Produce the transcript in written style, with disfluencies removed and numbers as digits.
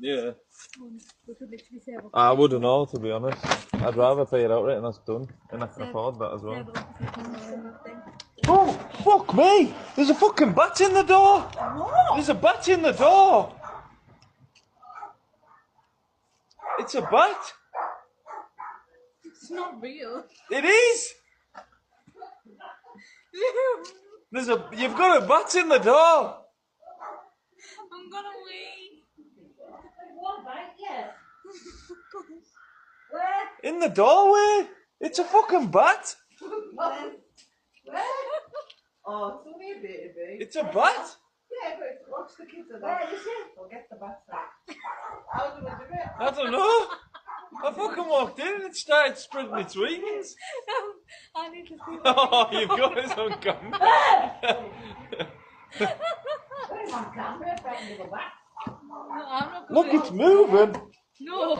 Yeah. We could literally save up. I wouldn't know, to be honest. I'd rather pay it outright and that's done. And I can afford that as well. Oh, fuck me! There's a fucking bat in the door! What? There's a bat in the door! It's a bat! It's not real. It is! You've got a bat in the door! I'm gonna wait. What, right? Yes. In the doorway! It's a fucking bat! Where? Oh, it's only a baby. It's a bat! Yeah, but watch the kids are there. Where is it? We'll get the bats out. How do we do it? I don't know! I fucking walked in and it started spreading its wings! I need to see. Oh, you've got it on camera! Where's my camera? If I can do a bat. No, I'm not. Look, it's moving! No.